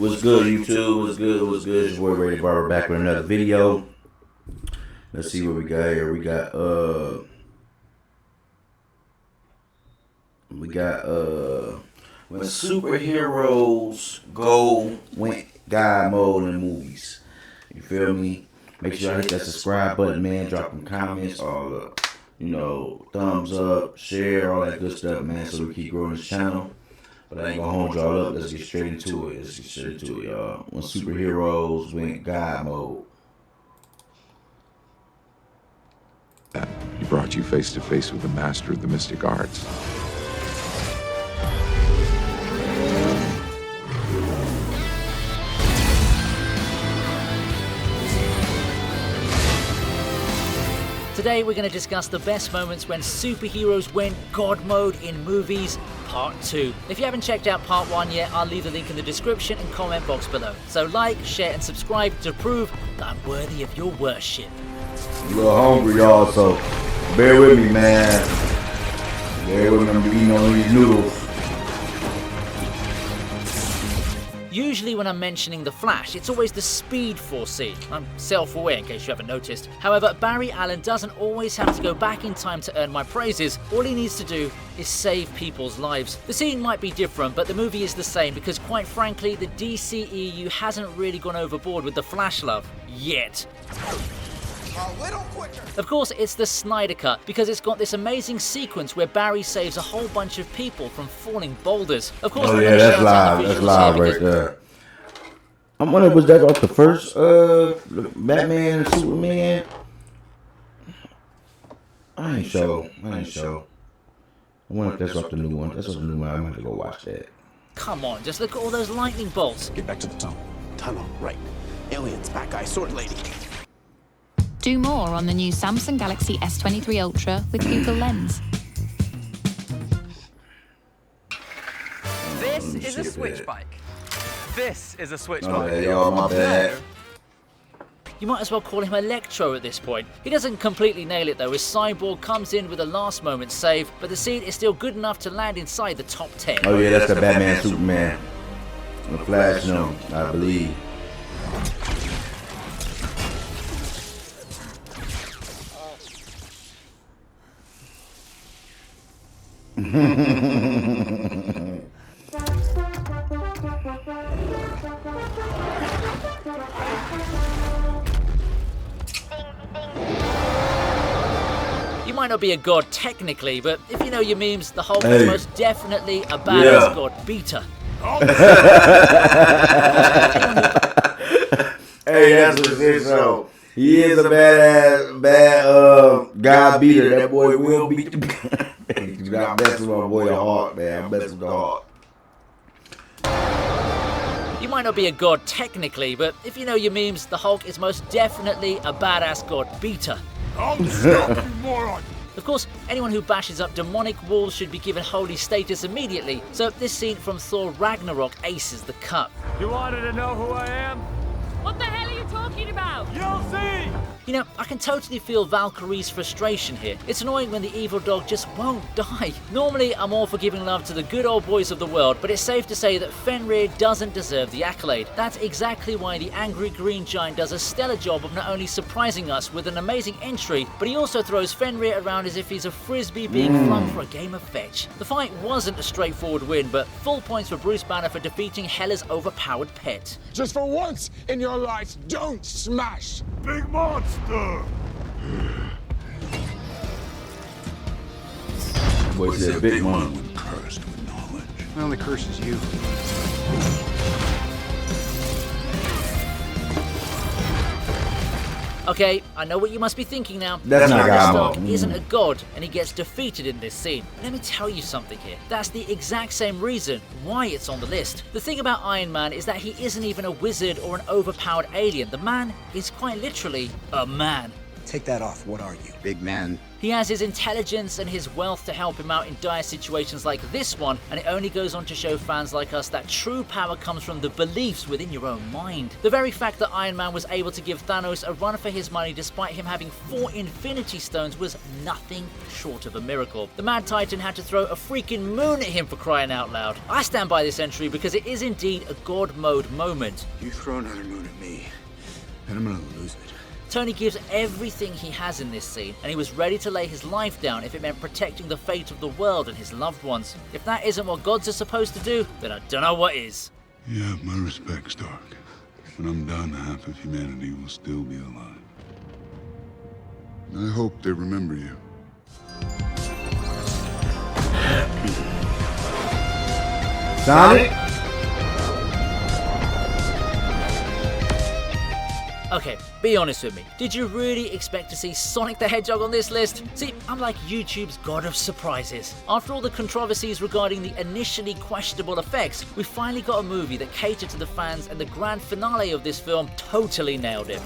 What's good, YouTube? What's good? What's good? It's your boy Rated Barber back with another video. Let's see what we got here. We got when superheroes went God mode in movies. You feel me? Make sure y'all hit that subscribe button, man. Drop them comments, all the thumbs up, share, all that good stuff, man. So we keep growing this channel. But I ain't gonna hold y'all up. Let's get straight into it. Y'all. When superheroes went God mode. He brought you face to face with the master of the mystic arts. Today we're going to discuss the best moments when superheroes went God mode in movies, part 2. If you haven't checked out part 1 yet, I'll leave the link in the description and comment box below. So like, share and subscribe to prove that I'm worthy of your worship. I'm a little hungry, y'all, so bear with me, man. Bear with me, I'm eating on these noodles. Usually when I'm mentioning The Flash, it's always the Speed Force scene. I'm self-aware in case you haven't noticed. However, Barry Allen doesn't always have to go back in time to earn my praises. All he needs to do is save people's lives. The scene might be different, but the movie is the same because quite frankly, the DCEU hasn't really gone overboard with the Flash love. Yet. Of course, it's the Snyder Cut because it's got this amazing sequence where Barry saves a whole bunch of people from falling boulders. Of course, oh yeah, that's live. That's live right there. I'm wondering, was that off the first Batman and Superman? I ain't sure. I wonder if that's off the new one. That's off the new one. I'm gonna have to go watch that. Come on, just look at all those lightning bolts. Get back to the tunnel. Tunnel, right. Aliens, bad guy, sword lady. Do more on the new Samsung Galaxy S23 Ultra with Google Lens. This is a switch bike. This is a switch Oh, bike. yeah, y'all, my bad. You might as well call him Electro at this point. He doesn't completely nail it though, as Cyborg comes in with a last moment save, but the scene is still good enough to land inside the top 10. Oh yeah, that's the Batman, Superman. The Flash, no, I believe. You might not be a god technically, but if you know your memes, the Hulk is most definitely a badass god beater. Hey, that's what it is, so. He is a bad god beater. That boy will beat the you got mess with my boy heart, man. Mess with the heart. You might not be a god technically, but if you know your memes, the Hulk is most definitely a badass god beater. Of course, anyone who bashes up demonic walls should be given holy status immediately, so this scene from Thor Ragnarok aces the cut. You wanted to know who I am? What the hell are you talking about? You'll see! You know, I can totally feel Valkyrie's frustration here. It's annoying when the evil dog just won't die. Normally, I'm all for giving love to the good old boys of the world, but it's safe to say that Fenrir doesn't deserve the accolade. That's exactly why the angry green giant does a stellar job of not only surprising us with an amazing entry, but he also throws Fenrir around as if he's a frisbee being flung for a game of fetch. The fight wasn't a straightforward win, but full points for Bruce Banner for defeating Hela's overpowered pet. Just for once in your life, don't smash! Big monster! Boy said big one. Cursed with knowledge. My only curse is you. Okay, I know what you must be thinking now. That's not Tony God Stark mode. isn't a god, and he gets defeated in this scene. Let me tell you something here. That's the exact same reason why it's on the list. The thing about Iron Man is that he isn't even a wizard or an overpowered alien. The man is quite literally a man. Take that off. What are you? Big man. He has his intelligence and his wealth to help him out in dire situations like this one, and it only goes on to show fans like us that true power comes from the beliefs within your own mind. The very fact that Iron Man was able to give Thanos a run for his money despite him having 4 Infinity Stones was nothing short of a miracle. The Mad Titan had to throw a freaking moon at him, for crying out loud. I stand by this entry because it is indeed a God mode moment. You throw another moon at me, and I'm gonna lose it. Tony gives everything he has in this scene, and he was ready to lay his life down if it meant protecting the fate of the world and his loved ones. If that isn't what gods are supposed to do, then I don't know what is. You have my respect, Stark. When I'm done, half of humanity will still be alive. I hope they remember you. Sonic? Okay, be honest with me. Did you really expect to see Sonic the Hedgehog on this list? See, I'm like YouTube's god of surprises. After all the controversies regarding the initially questionable effects, we finally got a movie that catered to the fans, and the grand finale of this film totally nailed it.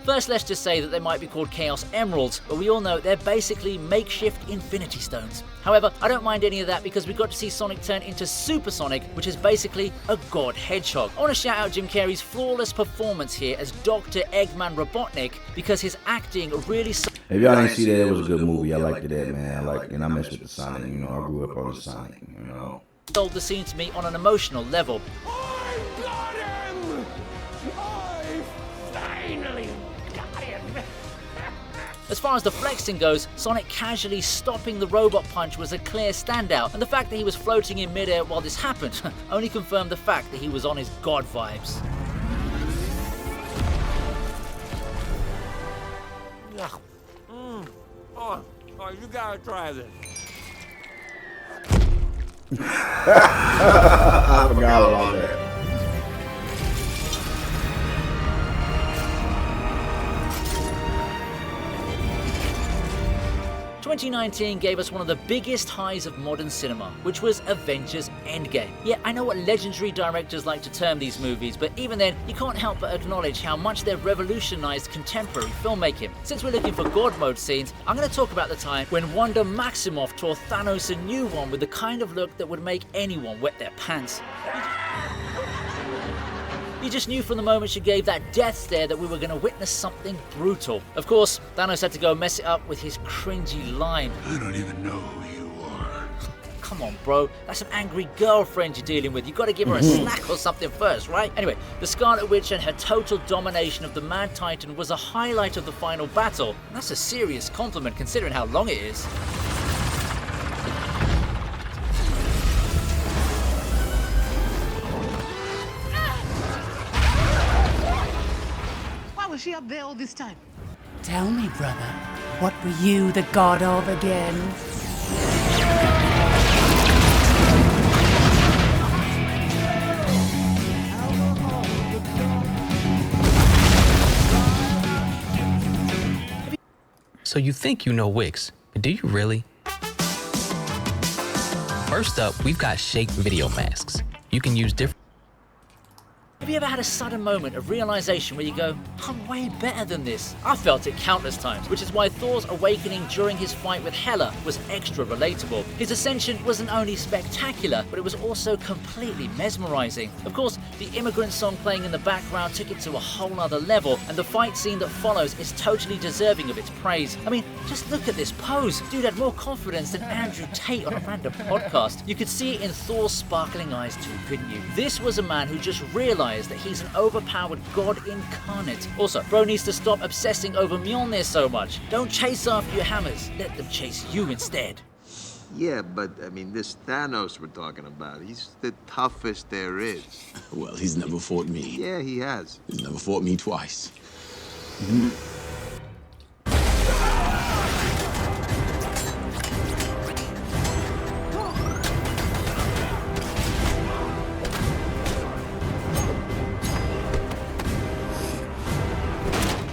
First, let's just say that they might be called Chaos Emeralds, but we all know they're basically makeshift Infinity Stones. However, I don't mind any of that because we got to see Sonic turn into Super Sonic, which is basically a god hedgehog. I want to shout out Jim Carrey's flawless performance here as Dr. Eggman Robotnik because his acting really... If y'all didn't see that, it was a good movie. I liked it, man. And I messed with the Sonic. You know, I grew up on the Sonic. You know, sold the scene to me on an emotional level. I got him! I finally got him! As far as the flexing goes, Sonic casually stopping the robot punch was a clear standout, and the fact that he was floating in midair while this happened only confirmed the fact that he was on his god vibes. Oh, you gotta try this. I forgot about that. 2019 gave us one of the biggest highs of modern cinema, which was Avengers Endgame. Yeah, I know what legendary directors like to term these movies, but even then, you can't help but acknowledge how much they've revolutionized contemporary filmmaking. Since we're looking for God mode scenes, I'm going to talk about the time when Wanda Maximoff tore Thanos a new one with the kind of look that would make anyone wet their pants. You just knew from the moment she gave that death stare that we were going to witness something brutal. Of course, Thanos had to go mess it up with his cringy line. I don't even know who you are. Come on, bro. That's an angry girlfriend you're dealing with. You got to give her a snack or something first, right? Anyway, the Scarlet Witch and her total domination of the Mad Titan was a highlight of the final battle. And that's a serious compliment considering how long it is. Was she up there all this time? Tell me, brother, what were you the god of again? So you think you know Wix, but do you really? First up, we've got Shake video masks. You can use different... Have you ever had a sudden moment of realization where you go, I'm way better than this? I felt it countless times, which is why Thor's awakening during his fight with Hela was extra relatable. His ascension wasn't only spectacular, but it was also completely mesmerizing. Of course, the Immigrant song playing in the background took it to a whole other level, and the fight scene that follows is totally deserving of its praise. I mean, just look at this pose. Dude had more confidence than Andrew Tate on a random podcast. You could see it in Thor's sparkling eyes too, couldn't you? This was a man who just realized that he's an overpowered god incarnate. Also, bro needs to stop obsessing over Mjolnir so much. Don't chase after your hammers, let them chase you instead. Yeah, but I mean, this Thanos we're talking about, he's the toughest there is. Well, he's never fought me. Yeah, he has. He's never fought me twice.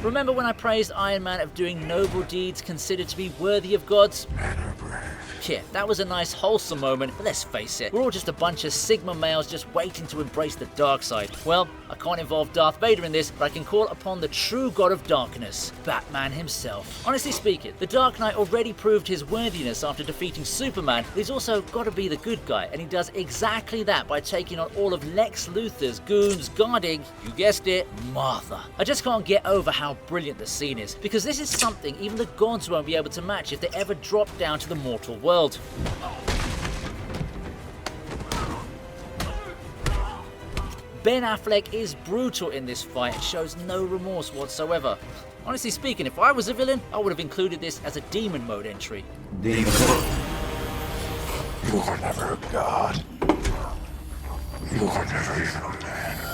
Remember when I praised Iron Man of doing noble deeds considered to be worthy of gods? Men are brave. Yeah, that was a nice wholesome moment, but let's face it, we're all just a bunch of Sigma males just waiting to embrace the dark side. Well, I can't involve Darth Vader in this, but I can call upon the true god of darkness, Batman himself. Honestly speaking, the Dark Knight already proved his worthiness after defeating Superman, but he's also got to be the good guy, and he does exactly that by taking on all of Lex Luthor's goons guarding, you guessed it, Martha. I just can't get over how brilliant the scene is, because this is something even the gods won't be able to match if they ever drop down to the mortal world. Ben Affleck is brutal in this fight and shows no remorse whatsoever. Honestly speaking, if I was a villain, I would have included this as a demon mode entry. Demon mode. You are never a god. You are never even a man.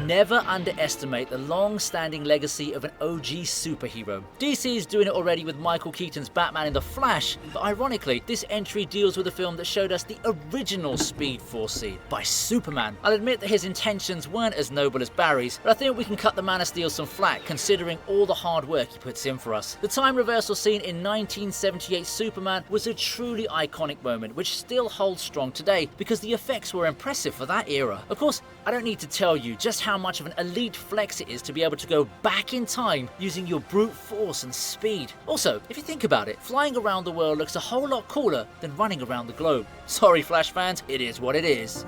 Never underestimate the long-standing legacy of an OG superhero. DC is doing it already with Michael Keaton's Batman in The Flash, but ironically, this entry deals with a film that showed us the original Speed Force scene by Superman. I'll admit that his intentions weren't as noble as Barry's, but I think we can cut the Man of Steel some flack considering all the hard work he puts in for us. The time reversal scene in 1978 Superman was a truly iconic moment which still holds strong today because the effects were impressive for that era. Of course, I don't need to tell you just how much of an elite flex it is to be able to go back in time using your brute force and speed. Also, if you think about it, flying around the world looks a whole lot cooler than running around the globe. Sorry Flash fans, it is what it is.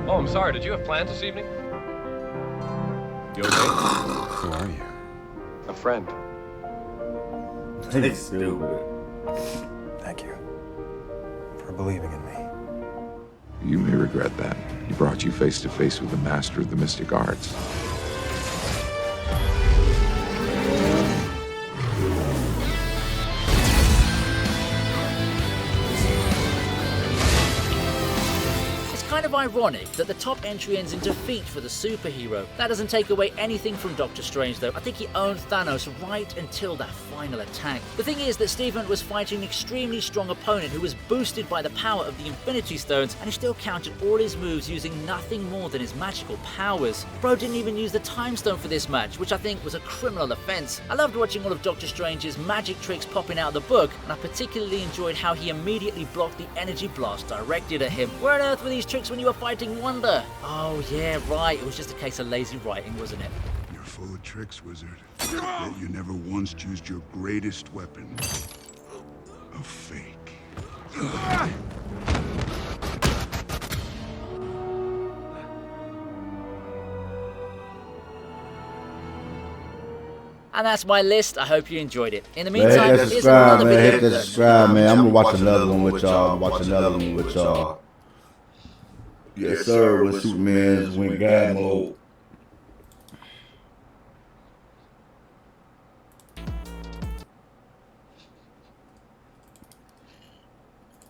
Oh, I'm sorry, did you have plans this evening? You okay? Who are you? A friend. It's stupid. Thank you for believing in me. You may regret that. He brought you face to face with the master of the mystic arts. Kind of ironic that the top entry ends in defeat for the superhero. That doesn't take away anything from Doctor Strange though. I think he owned Thanos right until that final attack. The thing is that Stephen was fighting an extremely strong opponent who was boosted by the power of the Infinity Stones, and he still countered all his moves using nothing more than his magical powers. Bro didn't even use the Time Stone for this match, which I think was a criminal offense. I loved watching all of Doctor Strange's magic tricks popping out of the book, and I particularly enjoyed how he immediately blocked the energy blast directed at him. Where on earth were these tricks when you were fighting Wonder? Oh yeah, right, it was just a case of lazy writing, wasn't it? You're full of tricks, wizard. Yet you never once used your greatest weapon. A fake. And that's my list. I hope you enjoyed it. In the Man, meantime, hit that here's subscribe, another man. video. Hit that subscribe, man. I'm gonna watch another one with y'all. Watch another one with y'all. Yes, sir. With Superman's went God mode.